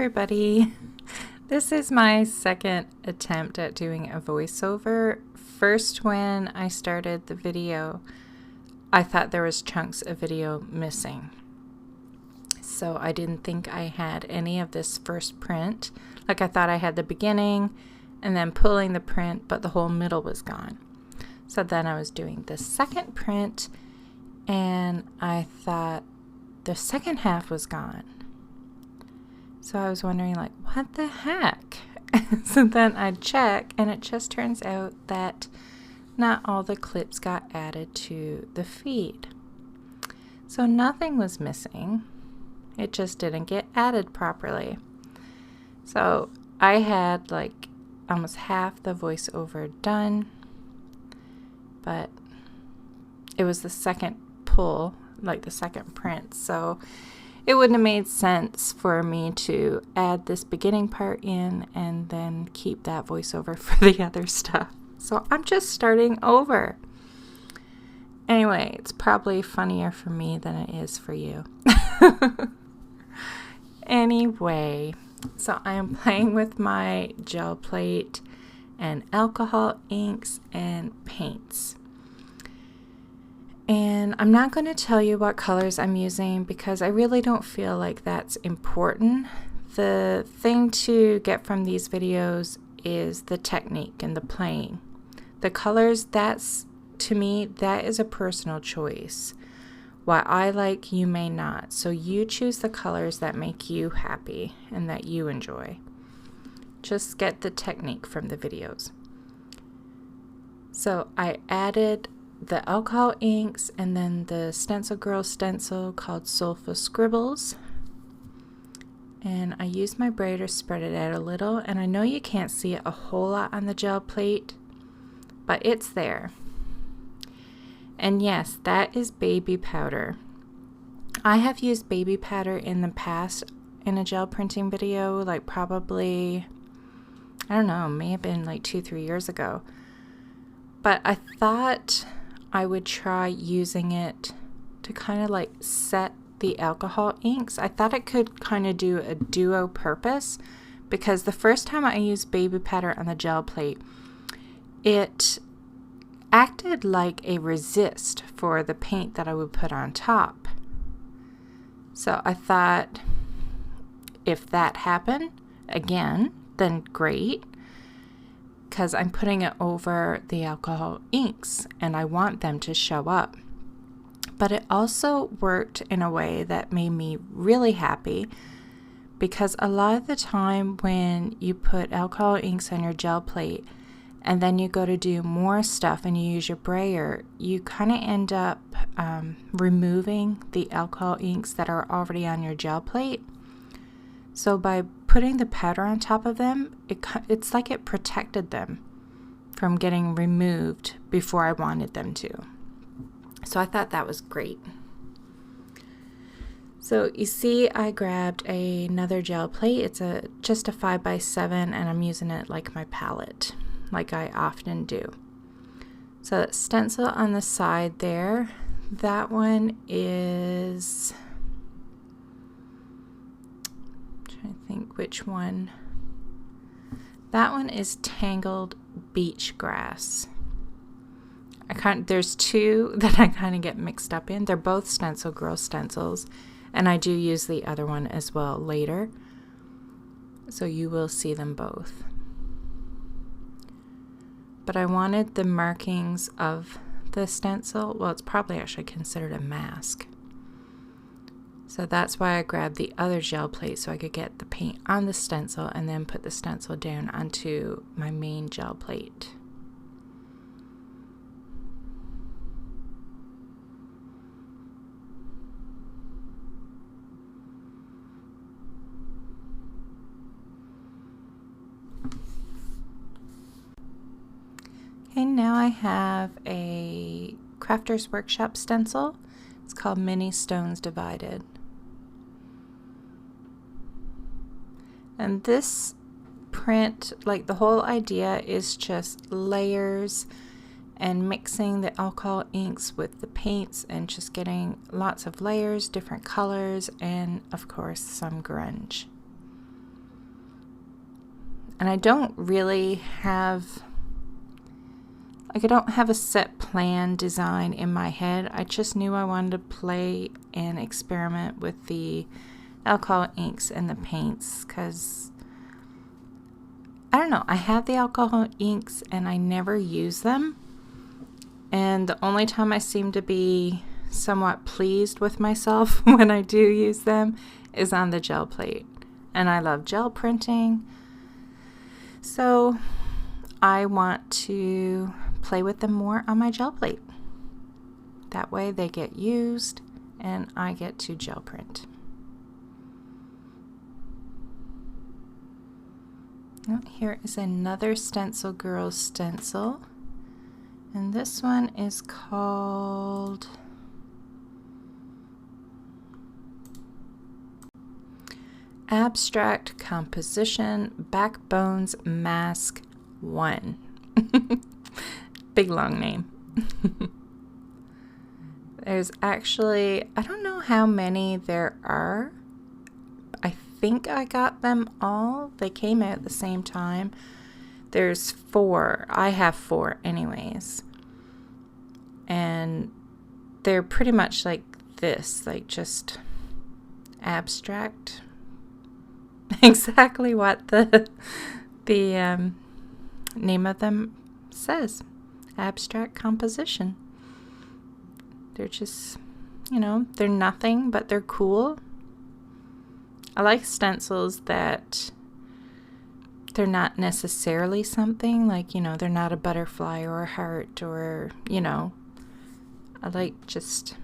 everybody. This is my second attempt at doing a voiceover. First, when I started the video, I thought there was chunks of video missing. So I didn't think I had any of this first print. Like I thought I had the beginning and then pulling the print, but the whole middle was gone. So then I was doing the second print and I thought the second half was gone. So I was wondering, like, what the heck? So then I check, and it just turns out that not all the clips got added to the feed. So nothing was missing. It just didn't get added properly. So I had like almost half the voiceover done, but it was the second pull, like the second print. So it wouldn't have made sense for me to add this beginning part in and then keep that voiceover for the other stuff. So I'm just starting over. Anyway, it's probably funnier for me than it is for you. Anyway, so I am playing with my gel plate and alcohol inks and paints. And I'm not going to tell you what colors I'm using because I really don't feel like that's important. The thing to get from these videos is the technique and the playing. The colors, that's, to me, that is a personal choice. What I like, you may not. So you choose the colors that make you happy and that you enjoy. Just get the technique from the videos. So I added the alcohol inks and then the Stencil Girl stencil called Sulfa Scribbles. And I used my braid to spread it out a little, and I know you can't see it a whole lot on the gel plate, but it's there. And yes, that is baby powder. I have used baby powder in the past in a gel printing video, like probably, I don't know, may have been like 2-3 years ago. But I thought I would try using it to kind of like set the alcohol inks. I thought it could kind of do a duo purpose because the first time I used baby powder on the gel plate, it acted like a resist for the paint that I would put on top. So I thought if that happened again, then great, because I'm putting it over the alcohol inks and I want them to show up. But it also worked in a way that made me really happy because a lot of the time when you put alcohol inks on your gel plate and then you go to do more stuff and you use your brayer, you kind of end up removing the alcohol inks that are already on your gel plate. So by putting the powder on top of them, it's like it protected them from getting removed before I wanted them to. So I thought that was great. So you see I grabbed another gel plate. It's just a 5x7 and I'm using it like my palette, like I often do. So that stencil on the side there, that one is, I think which one. That one is Tangled Beach Grass. There's two that I kind of get mixed up in. They're both Stencil Girl stencils, and I do use the other one as well later. So you will see them both. But I wanted the markings of the stencil. Well, it's probably actually considered a mask. So that's why I grabbed the other gel plate so I could get the paint on the stencil and then put the stencil down onto my main gel plate. Okay, now I have a Crafter's Workshop stencil. It's called Mini Stones Divided. And this print, like the whole idea is just layers and mixing the alcohol inks with the paints and just getting lots of layers, different colors, and of course some grunge. And I don't really have, like, I don't have a set plan design in my head. I just knew I wanted to play and experiment with the alcohol inks and the paints, because I don't know, I have the alcohol inks and I never use them. And the only time I seem to be somewhat pleased with myself when I do use them is on the gel plate. And I love gel printing. So I want to play with them more on my gel plate. That way they get used and I get to gel print. Oh, here is another Stencil Girls stencil. And this one is called Abstract Composition Backbones Mask 1. Big long name. There's actually, I don't know how many there are. I think I got them all. They came out at the same time. There's 4. I have 4 anyways. And they're pretty much like this, like just abstract. Exactly what the name of them says. Abstract composition. They're just, you know, they're nothing, but they're cool. I like stencils that they're not necessarily something, like, you know, they're not a butterfly or a heart or, you know, I like just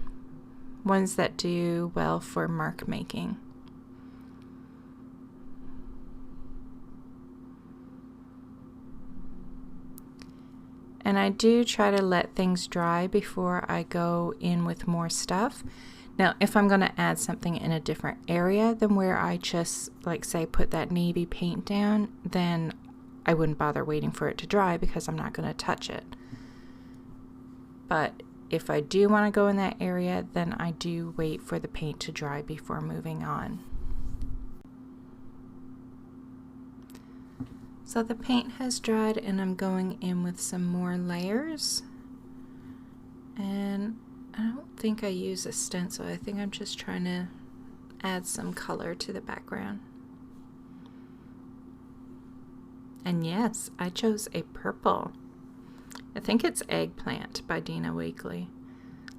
ones that do well for mark making. And I do try to let things dry before I go in with more stuff. Now, if I'm going to add something in a different area than where I just, like, say, put that navy paint down, then I wouldn't bother waiting for it to dry because I'm not going to touch it. But if I do want to go in that area, then I do wait for the paint to dry before moving on. So the paint has dried and I'm going in with some more layers. And I don't think I use a stencil. I think I'm just trying to add some color to the background. And yes, I chose a purple. I think it's Eggplant by Dina Wakley.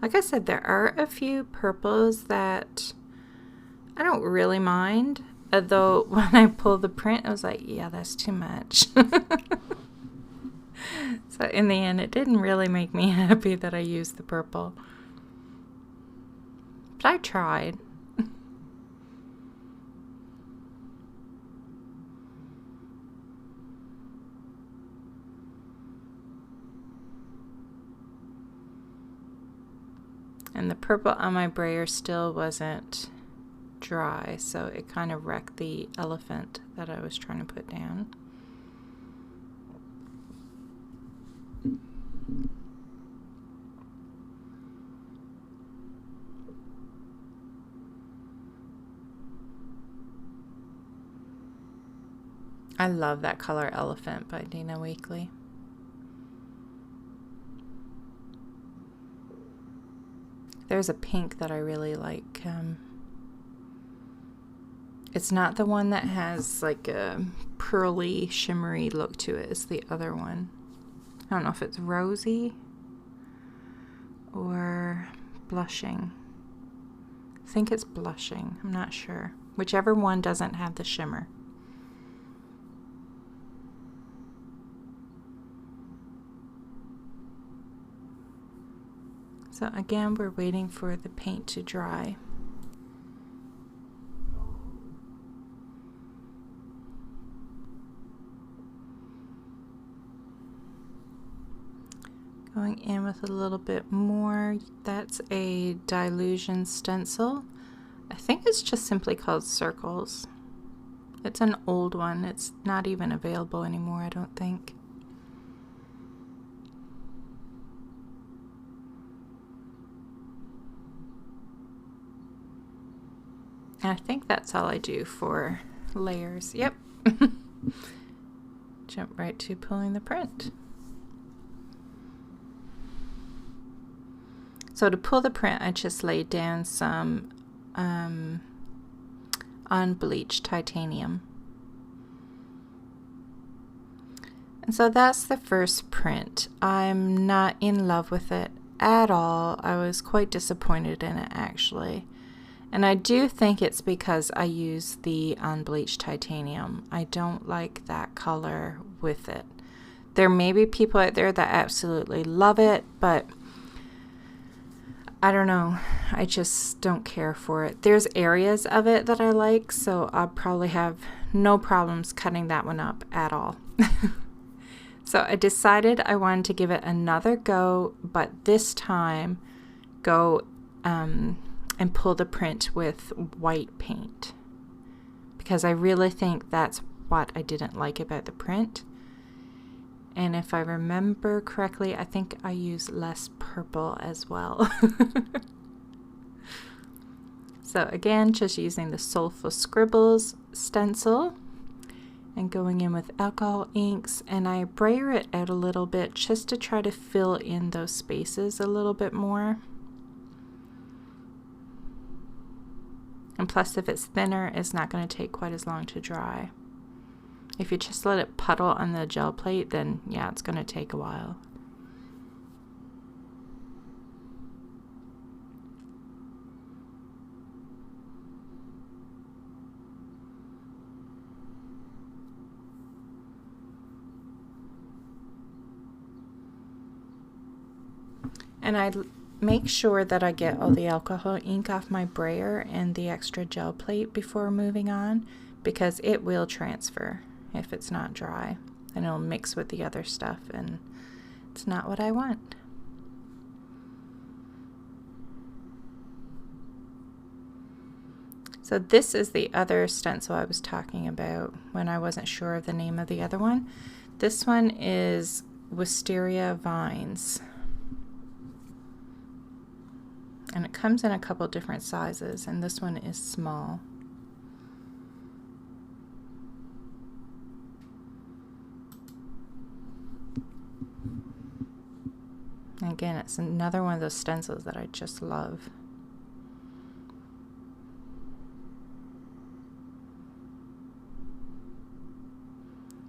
Like I said, there are a few purples that I don't really mind. Although when I pulled the print, I was like, yeah, that's too much. So in the end, it didn't really make me happy that I used the purple. But I tried. And the purple on my brayer still wasn't dry, so it kind of wrecked the elephant that I was trying to put down. I love that color Elephant by Dina Wakley. There's a pink that I really like. It's not the one that has like a pearly, shimmery look to it. It's the other one. I don't know if it's Rosy or Blushing. I think it's Blushing. I'm not sure. Whichever one doesn't have the shimmer. So again, we're waiting for the paint to dry. Going in with a little bit more. That's a Dilution stencil. I think it's just simply called Circles. It's an old one. It's not even available anymore, I don't think. And I think that's all I do for layers. Yep. jump right to pulling the print. So to pull the print, I just laid down some unbleached titanium. And so that's the first print. I'm not in love with it at all. I was quite disappointed in it actually. And I do think it's because I use the unbleached titanium. I don't like that color with it. There may be people out there that absolutely love it, but I don't know. I just don't care for it. There's areas of it that I like, so I'll probably have no problems cutting that one up at all. So I decided I wanted to give it another go, but this time go and pull the print with white paint, because I really think that's what I didn't like about the print. And if I remember correctly, I think I use less purple as well. So again, just using the Soulful Scribbles stencil and going in with alcohol inks, and I brayer it out a little bit just to try to fill in those spaces a little bit more. And plus, if it's thinner, it's not going to take quite as long to dry. If you just let it puddle on the gel plate, then yeah, it's going to take a while. And I make sure that I get all the alcohol ink off my brayer and the extra gel plate before moving on, because it will transfer if it's not dry, and it'll mix with the other stuff, and it's not what I want. So this is the other stencil I was talking about when I wasn't sure of the name of the other one. This one is Wisteria Vines, and it comes in a couple different sizes, and this one is small. And again, it's another one of those stencils that I just love.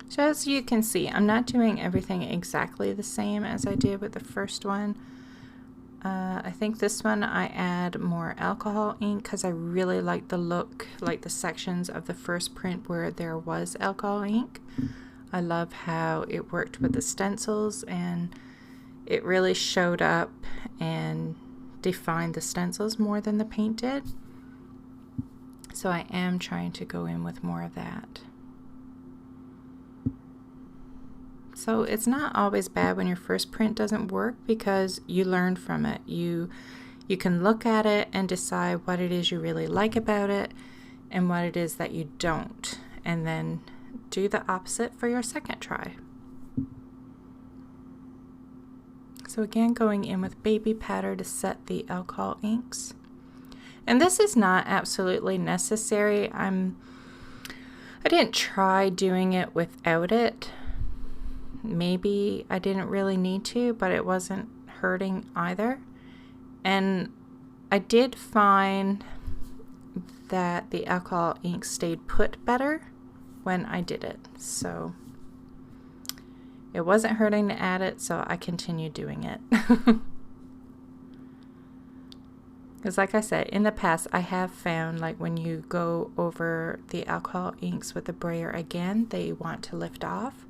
So as you can see, I'm not doing everything exactly the same as I did with the first one. I think this one I add more alcohol ink because I really like the look, like the sections of the first print where there was alcohol ink. I love how it worked with the stencils, and it really showed up and defined the stencils more than the paint did. So I am trying to go in with more of that. So it's not always bad when your first print doesn't work, because you learn from it. You can look at it and decide what it is you really like about it and what it is that you don't, and then do the opposite for your second try. So again, going in with baby powder to set the alcohol inks. And this is not absolutely necessary. I didn't try doing it without it. Maybe I didn't really need to, but it wasn't hurting either. And I did find that the alcohol ink stayed put better when I did it. So it wasn't hurting to add it, so I continued doing it. Because like I said, in the past, I have found like when you go over the alcohol inks with the brayer again, they want to lift off.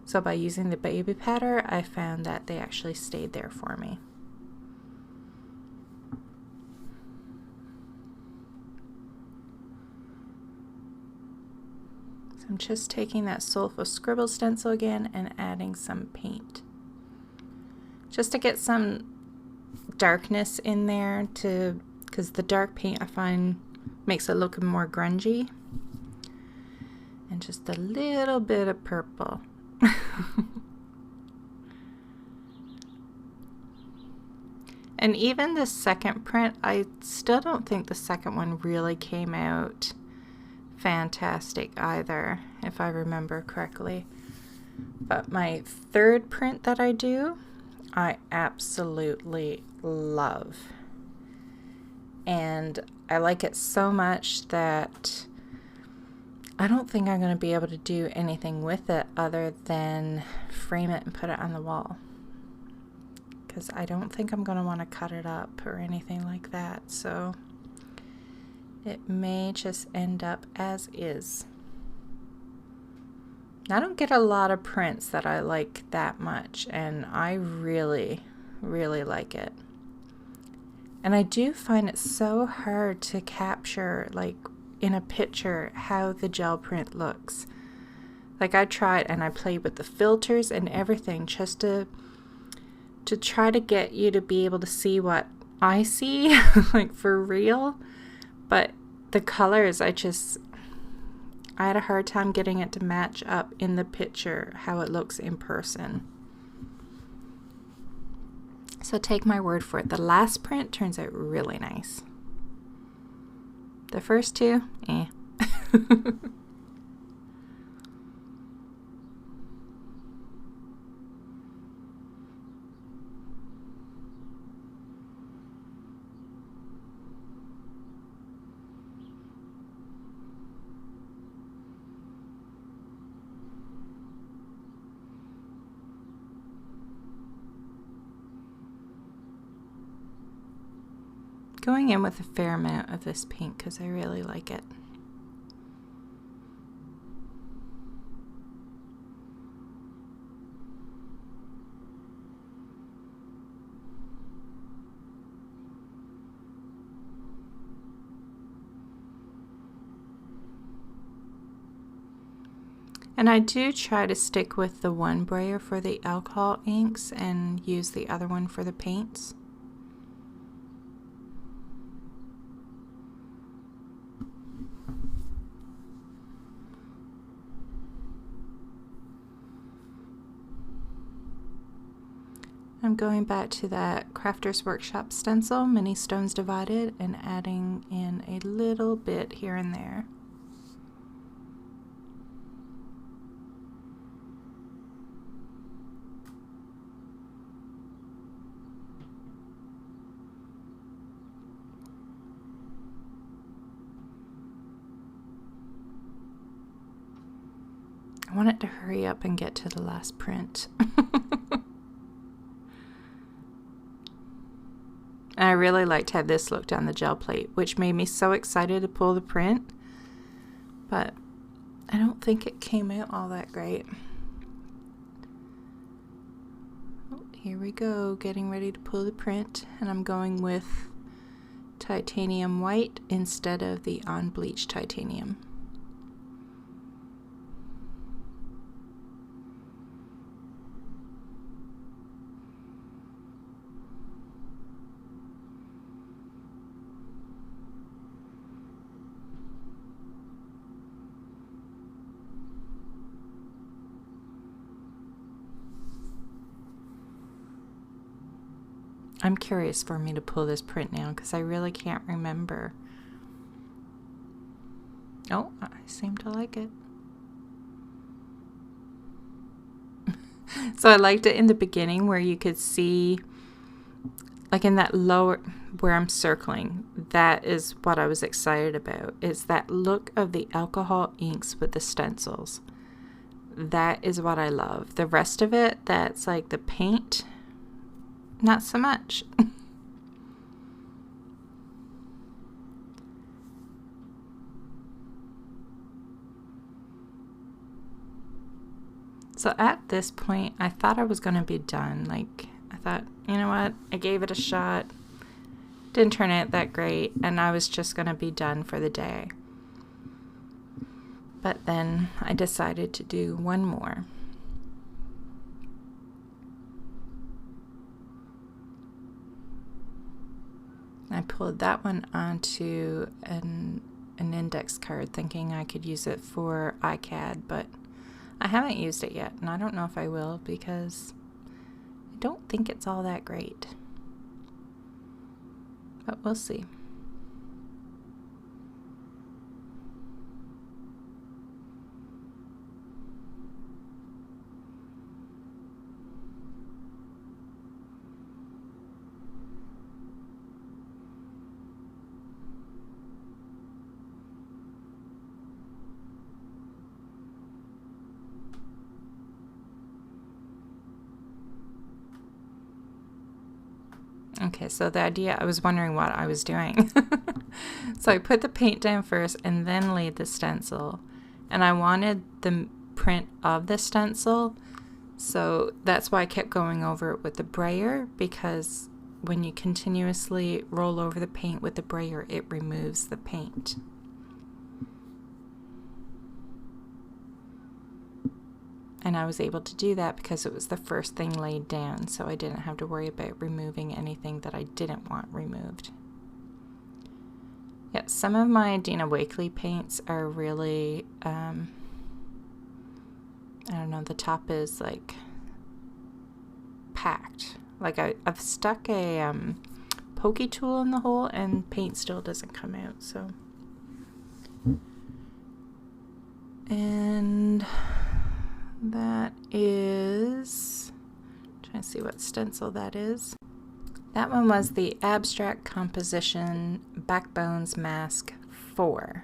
So by using the baby powder, I found that they actually stayed there for me. So I'm just taking that Soulful Scribble stencil again and adding some paint, just to get some darkness in there, because the dark paint I find makes it look more grungy. And just a little bit of purple. And even the second print, I still don't think the second one really came out fantastic either, if I remember correctly. But my third print that I do, I absolutely love. And I like it so much that I don't think I'm going to be able to do anything with it other than frame it and put it on the wall. Because I don't think I'm going to want to cut it up or anything like that. So it may just end up as is. I don't get a lot of prints that I like that much, and I really, really like it. And I do find it so hard to capture, like in a picture, how the gel print looks. Like I tried and I played with the filters and everything just to try to get you to be able to see what I see, like for real. But the colors, I had a hard time getting it to match up in the picture how it looks in person. So take my word for it. The last print turns out really nice. The first two, eh. Going in with a fair amount of this pink because I really like it. And I do try to stick with the one brayer for the alcohol inks and use the other one for the paints. I'm going back to that Crafter's Workshop stencil, Mini Stones Divided, and adding in a little bit here and there. I want it to hurry up and get to the last print. I really liked how this looked on the gel plate, which made me so excited to pull the print, but I don't think it came out all that great. Oh, here we go, getting ready to pull the print, and I'm going with titanium white instead of the unbleached titanium. I'm curious for me to pull this print now because I really can't remember. Oh, I seem to like it. So I liked it in the beginning where you could see, like in that lower, where I'm circling, that is what I was excited about, is that look of the alcohol inks with the stencils. That is what I love. The rest of it, that's like the paint, not so much. So at this point, I thought I was going to be done. Like, I thought, you know what? I gave it a shot. Didn't turn out that great, and I was just going to be done for the day. But then I decided to do one more. I pulled that one onto an index card thinking I could use it for iCAD, but I haven't used it yet, and I don't know if I will because I don't think it's all that great. But we'll see. Okay, so the idea, I was wondering what I was doing. So I put the paint down first and then laid the stencil. And I wanted the print of the stencil, so that's why I kept going over it with the brayer, because when you continuously roll over the paint with the brayer, it removes the paint. And I was able to do that because it was the first thing laid down, so I didn't have to worry about removing anything that I didn't want removed. Yeah, some of my Dina Wakley paints are really, I don't know, the top is like packed. Like I've stuck a pokey tool in the hole and paint still doesn't come out, so. And that is, trying to see what stencil that is. That one was the Abstract Composition Backbones Mask 4.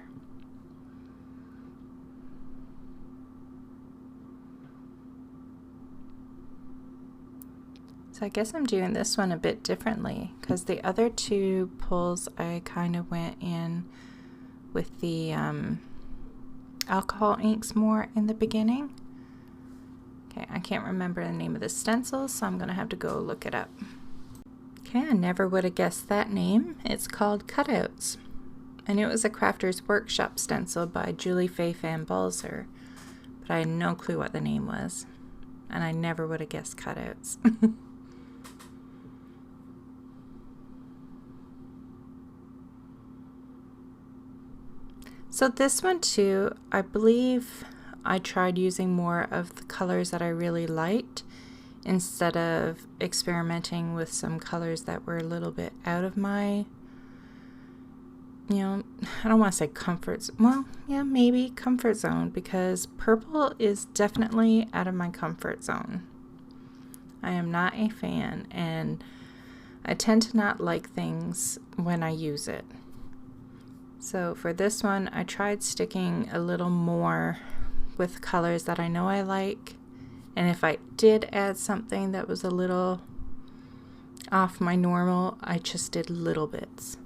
So I guess I'm doing this one a bit differently, because the other two pulls I kind of went in with the alcohol inks more in the beginning. Okay, I can't remember the name of the stencil, so I'm going to have to go look it up. Okay, I never would have guessed that name. It's called Cutouts. I knew it was a Crafter's Workshop stencil by Julie Faye Fan Balzer, but I had no clue what the name was. And I never would have guessed Cutouts. So this one too, I believe I tried using more of the colors that I really liked, instead of experimenting with some colors that were a little bit out of my, you know, I don't want to say comfort zone. Well, yeah, maybe comfort zone, because purple is definitely out of my comfort zone. I am not a fan, and I tend to not like things when I use it. So for this one, I tried sticking a little more with colors that I know I like. And if I did add something that was a little off my normal, I just did little bits.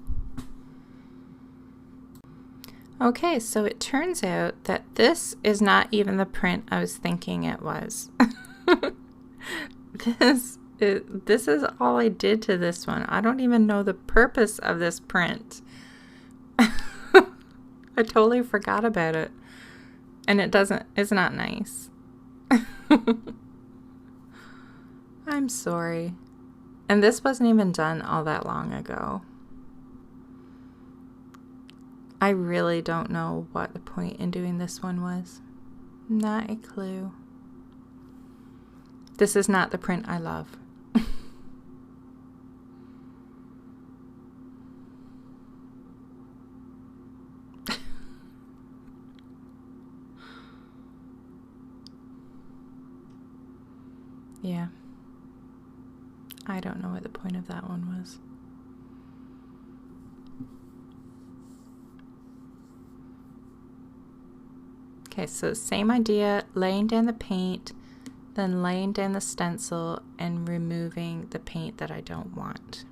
Okay, so it turns out that this is not even the print I was thinking it was. This is all I did to this one. I don't even know the purpose of this print. I totally forgot about it. And it's not nice. I'm sorry. And this wasn't even done all that long ago. I really don't know what the point in doing this one was. Not a clue. This is not the print I love. Yeah. I don't know what the point of that one was. Okay, so same idea, laying down the paint, then laying down the stencil and removing the paint that I don't want.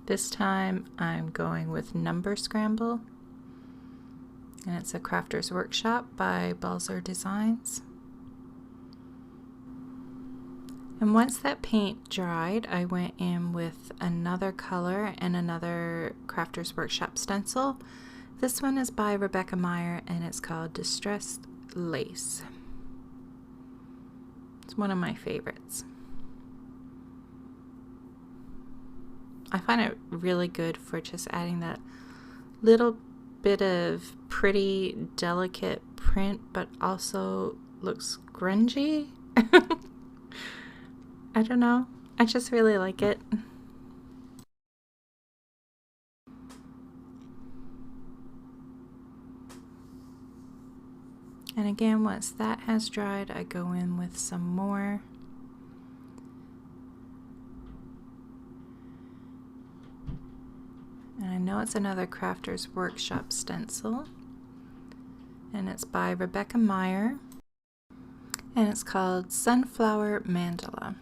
This time I'm going with Number Scramble, and it's a Crafter's Workshop by Balzer Designs. And once that paint dried, I went in with another color and another Crafter's Workshop stencil. This one is by Rebecca Meyer and it's called Distressed Lace. It's one of my favorites. I find it really good for just adding that little bit of pretty, delicate print, but also looks grungy. I don't know. I just really like it. And again, once that has dried, I go in with some more. And I know it's another Crafter's Workshop stencil, and it's by Rebecca Meyer, and it's called Sunflower Mandala.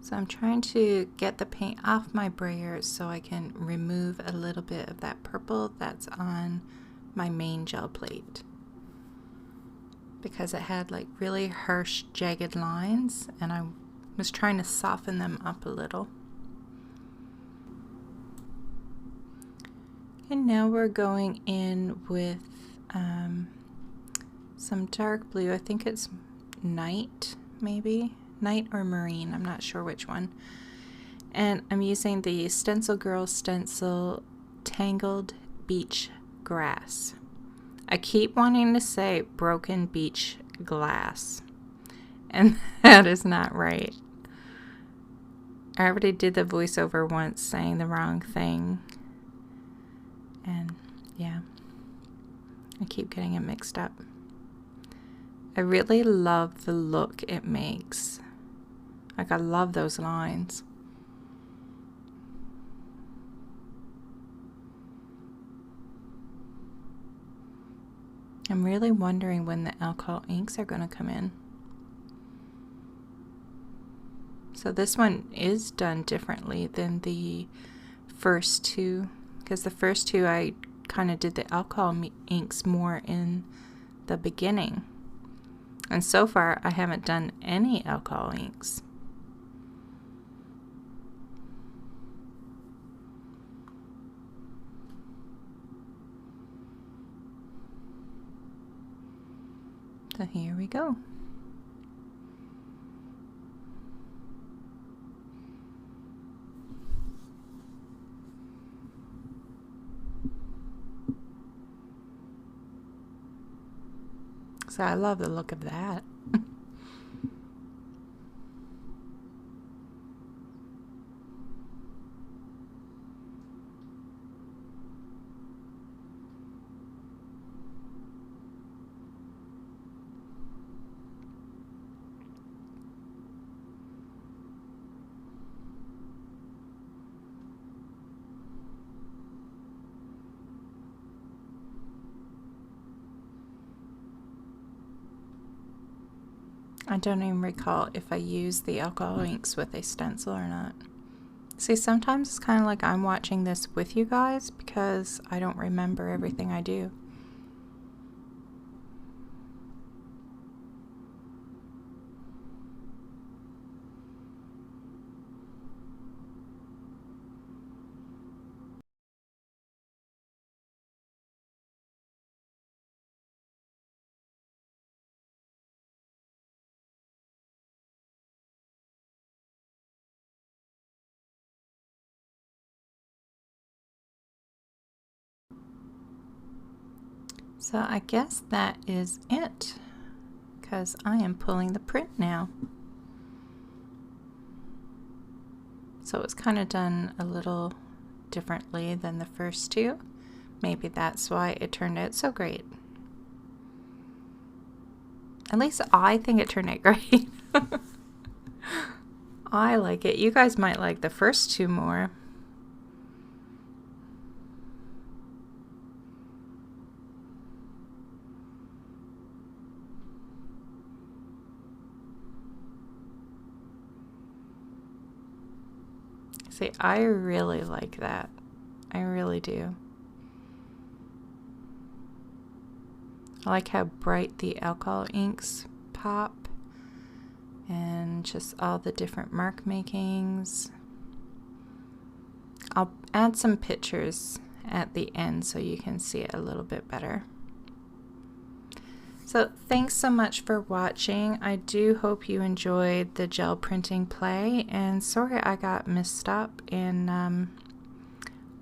So I'm trying to get the paint off my brayer so I can remove a little bit of that purple that's on my main gel plate, because it had like really harsh jagged lines and I was trying to soften them up a little. And now we're going in with some dark blue. I think it's Night, maybe Night or Marine, I'm not sure which one. And I'm using the Stencil Girl stencil Tangled Beach Grass. I keep wanting to say Broken Beach Glass, and that is not right. I already did the voiceover once saying the wrong thing, and yeah, I keep getting it mixed up. I really love the look it makes. Like, I love those lines. I'm really wondering when the alcohol inks are going to come in. So this one is done differently than the first two, because the first two I kind of did the alcohol inks more in the beginning. And so far I haven't done any alcohol inks. So here we go. So I love the look of that. I don't even recall if I used the alcohol inks with a stencil or not. See, sometimes it's kind of like I'm watching this with you guys because I don't remember everything I do. So I guess that is it, because I am pulling the print now. So it's kind of done a little differently than the first two. Maybe that's why it turned out so great. At least I think it turned out great. I like it. You guys might like the first two more. See, I really like that. I really do. I like how bright the alcohol inks pop and just all the different mark makings. I'll add some pictures at the end so you can see it a little bit better. So thanks so much for watching. I do hope you enjoyed the gel printing play, and sorry I got messed up in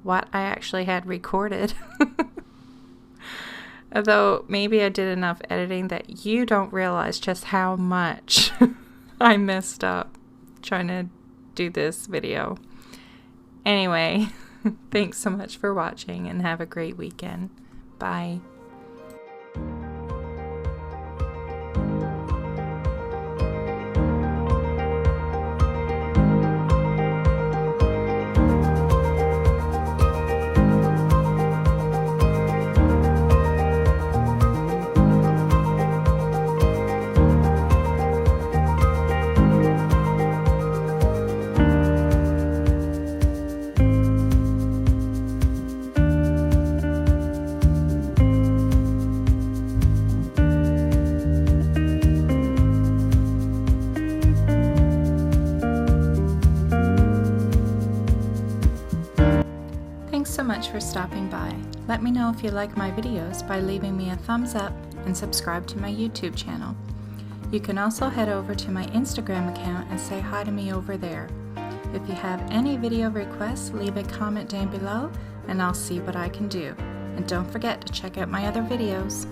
what I actually had recorded. Although maybe I did enough editing that you don't realize just how much I messed up trying to do this video. Anyway, thanks so much for watching and have a great weekend. Bye. for stopping by. Let me know if you like my videos by leaving me a thumbs up and subscribe to my YouTube channel. You can also head over to my Instagram account and say hi to me over there. If you have any video requests, leave a comment down below and I'll see what I can do. And don't forget to check out my other videos.